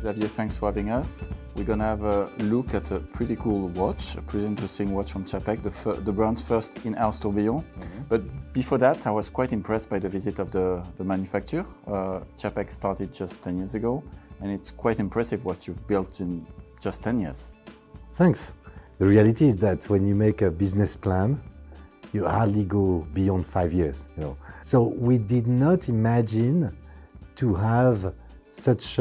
Xavier, thanks for having us. We're going to have a look at a pretty cool watch, a pretty interesting watch from Czapek, the brand's first in-house tourbillon. But before that, I was quite impressed by the visit of the manufacturer. Czapek started just 10 years ago, and it's quite impressive what you've built in just 10 years. Thanks. The reality is that when you make a business plan, you hardly go beyond 5 years. So we did not imagine to have such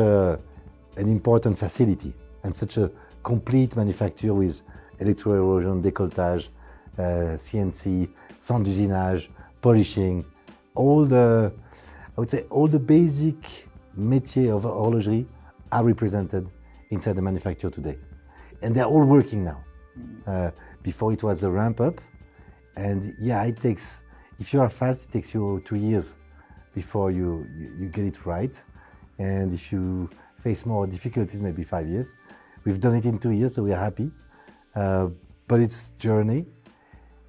an important facility and such a complete manufacture with electro-erosion, décolletage, CNC, centre d'usinage, polishing, all the basic métiers of horlogerie are represented inside the manufacture today. And they're all working now. Before it was a ramp up. And yeah, if you are fast, it takes you 2 years before you get it right. And if you face more difficulties, maybe 5 years. We've done it in 2 years, so we are happy. But it's journey.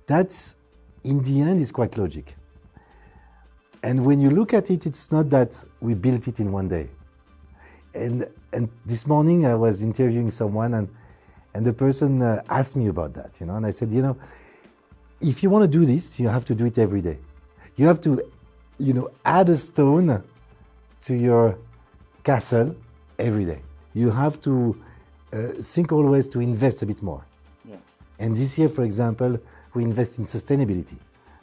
That's, in the end, is quite logic. And when you look at it, it's not that we built it in one day. And this morning I was interviewing someone and the person asked me about that, and I said, if you want to do this, you have to do it every day. You have to, add a stone to your castle every day. You have to think always to invest a bit more. Yeah. And this year, for example, we invest in sustainability.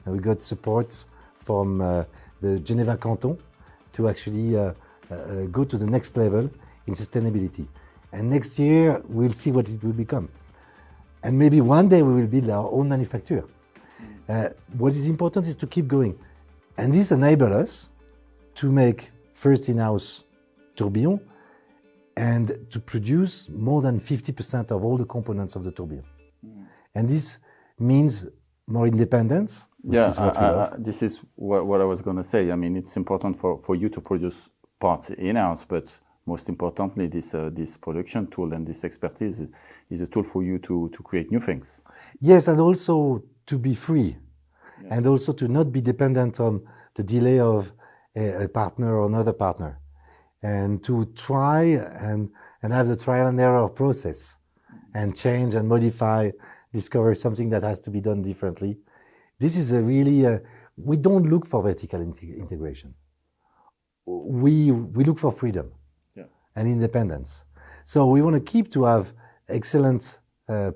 And we got supports from the Geneva Canton to actually go to the next level in sustainability. And next year, we'll see what it will become. And maybe one day we will build our own manufacturer. What is important is to keep going. And this enables us to make first in-house tourbillon and to produce more than 50% of all the components of the tourbillon. And this means more independence, which is what we love. This is what I was going to say. I mean, it's important for you to produce parts in-house, but most importantly, this production tool and this expertise is a tool for you to create new things. Yes, and also to be free, and also to not be dependent on the delay of a partner or another partner, and to try and have the trial and error process, and change and modify, discover something that has to be done differently. This is we don't look for vertical integration. We look for freedom and independence. So we want to keep to have excellent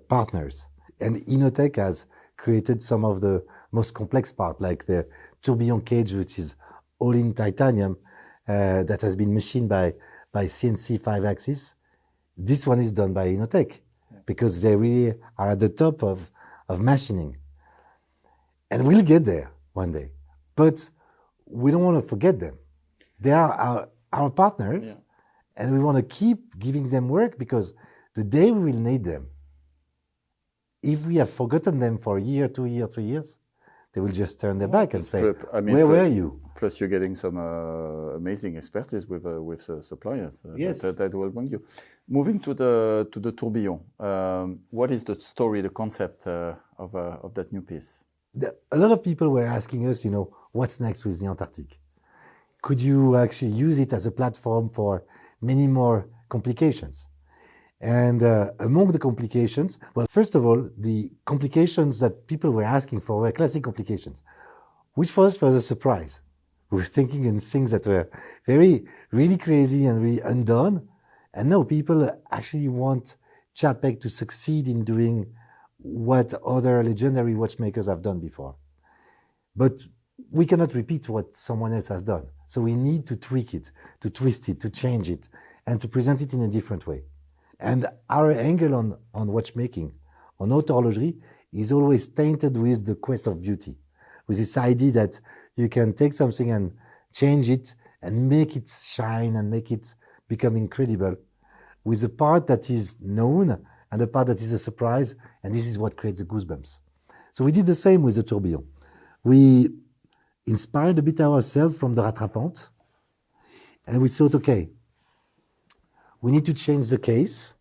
partners. And Innotech has created some of the most complex parts, like the tourbillon cage, which is all in titanium, that has been machined by CNC 5-axis. This one is done by Innotech because they really are at the top of machining. And we'll get there one day. But we don't want to forget them. They are our partners. Yeah. And we want to keep giving them work because the day we will need them, if we have forgotten them for a year, 2 years, 3 years, they will just turn their back and say, where were you? Plus you're getting some amazing expertise with suppliers. Yes. That will bring you. Moving to the tourbillon, what is the story, the concept of that new piece? A lot of people were asking us, what's next with the Antarctic? Could you actually use it as a platform for many more complications? And among the complications, well, first of all, the complications that people were asking for were classic complications, which for us was a surprise. We were thinking in things that were really crazy and really undone. And now people actually want Czapek to succeed in doing what other legendary watchmakers have done before. But we cannot repeat what someone else has done. So we need to tweak it, to twist it, to change it, and to present it in a different way. And our angle on watchmaking, on haute horlogerie, is always tainted with the quest of beauty, with this idea that you can take something and change it and make it shine and make it become incredible, with a part that is known and a part that is a surprise, and this is what creates the goosebumps. So we did the same with the tourbillon. We inspired a bit ourselves from the rattrapante, and we thought, okay, we need to change the case,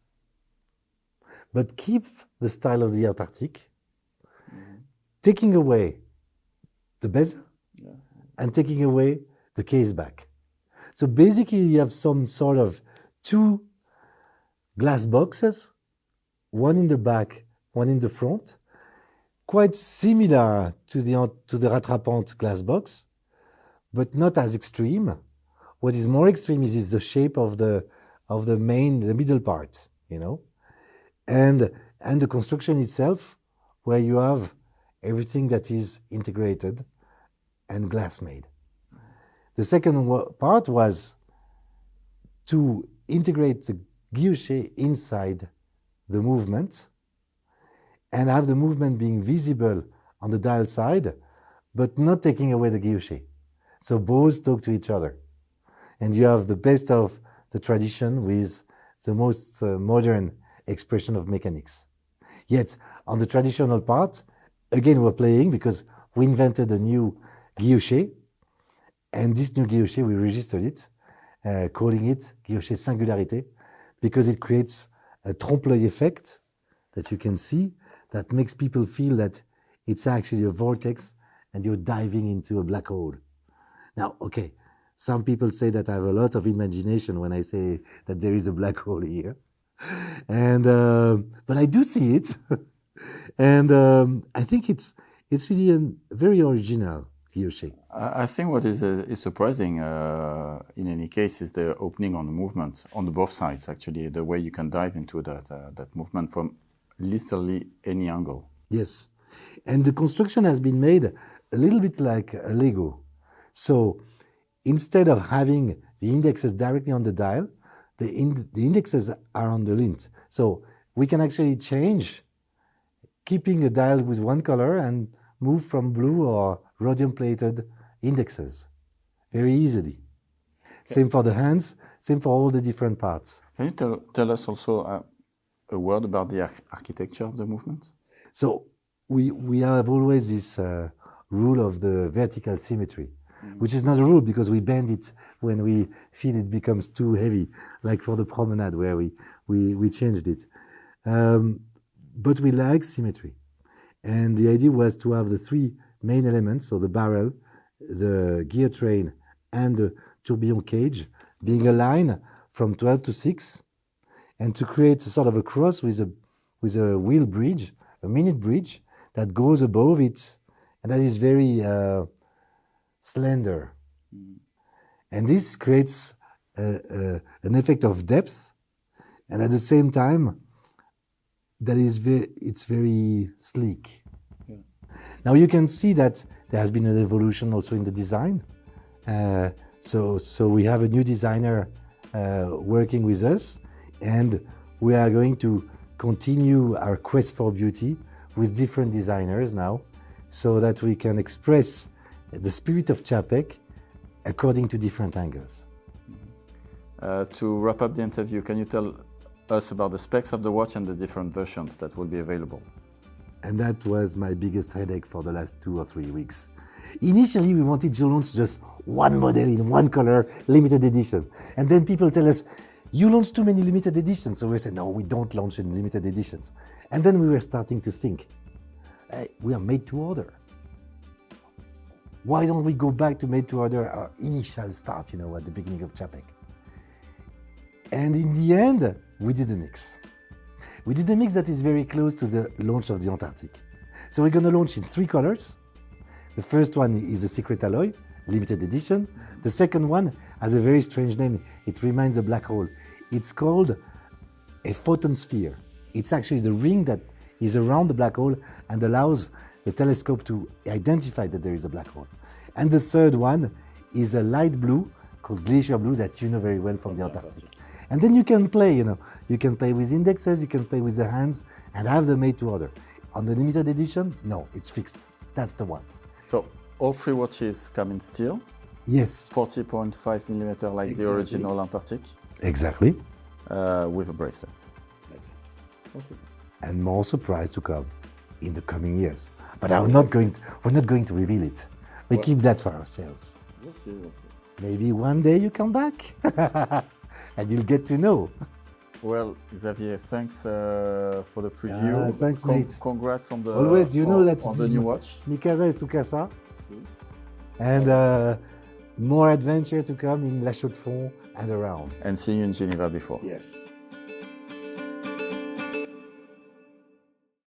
but keep the style of the Antarctique, taking away the bezel and taking away the case back. So basically you have some sort of two glass boxes, one in the back, one in the front, quite similar to the rattrapante glass box, but not as extreme. What is more extreme is the shape of the middle part, you know, and the construction itself, where you have everything that is integrated and glass made. The second part was to integrate the guilloché inside the movement and have the movement being visible on the dial side, but not taking away the guilloché. So both talk to each other. And you have the best of the tradition with the most modern expression of mechanics. Yet, on the traditional part, again, we're playing because we invented a new guilloché, and this new guilloché, we registered it, calling it Guilloché Singularité, because it creates a trompe-l'œil effect that you can see that makes people feel that it's actually a vortex and you're diving into a black hole. Now, okay, some people say that I have a lot of imagination when I say that there is a black hole here. And but I do see it. And I think it's really a very original guilloché. I think what is surprising in any case is the opening on the movement on the both sides, actually, the way you can dive into that movement from literally any angle. Yes. And the construction has been made a little bit like a Lego. So instead of having the indexes directly on the dial, the indexes are on the lint. So we can actually change, keeping a dial with one color and move from blue or rhodium-plated indexes very easily. Okay. Same for the hands, same for all the different parts. Can you tell us also a word about the architecture of the movement? So we have always this rule of the vertical symmetry, which is not a rule because we bend it when we feel it becomes too heavy, like for the promenade where we changed it. But we like symmetry. And the idea was to have the three main elements, so the barrel, the gear train, and the tourbillon cage, being aligned from 12 to 6, and to create a sort of a cross with a wheel bridge, a minute bridge, that goes above it, and that is very slender. And this creates an effect of depth, and at the same time, that is it's very sleek. Yeah. Now you can see that there has been an evolution also in the design. So we have a new designer working with us, and we are going to continue our quest for beauty with different designers now, so that we can express the spirit of Czapek according to different angles. To wrap up the interview, can you tell us about the specs of the watch and the different versions that will be available? And that was my biggest headache for the last 2 or 3 weeks. Initially, we wanted to launch just one model in one color, limited edition. And then people tell us, you launch too many limited editions. So we said, no, we don't launch in limited editions. And then we were starting to think, hey, we are made to order. Why don't we go back to made to order, our initial start, at the beginning of Czapek? And in the end, we did a mix. We did a mix that is very close to the launch of the Antarctic. So we're going to launch in 3 colors. The first one is a secret alloy, limited edition. The second one has a very strange name. It reminds a black hole. It's called a photon sphere. It's actually the ring that is around the black hole and allows the telescope to identify that there is a black hole. And the third one is a light blue called glacier blue that you know very well from the Antarctic. And then you can play, you can play with indexes, you can play with the hands and have them made to order. On the limited edition, no, it's fixed. That's the one. So all 3 watches come in steel? Yes. 40.5 millimeter like exactly. The original Antarctic? Exactly. With a bracelet. That's it. Okay. And more surprise to come in the coming years. But we're not going to reveal it. We keep that for ourselves. We'll see. Maybe one day you come back and you'll get to know. Well, Xavier, thanks for the preview. Thanks, mate. Congrats on the always. You know that on the new watch. Mi casa es tu casa. And more adventure to come in La Chaux-de-Fonds and around. And see you in Geneva before. Yes.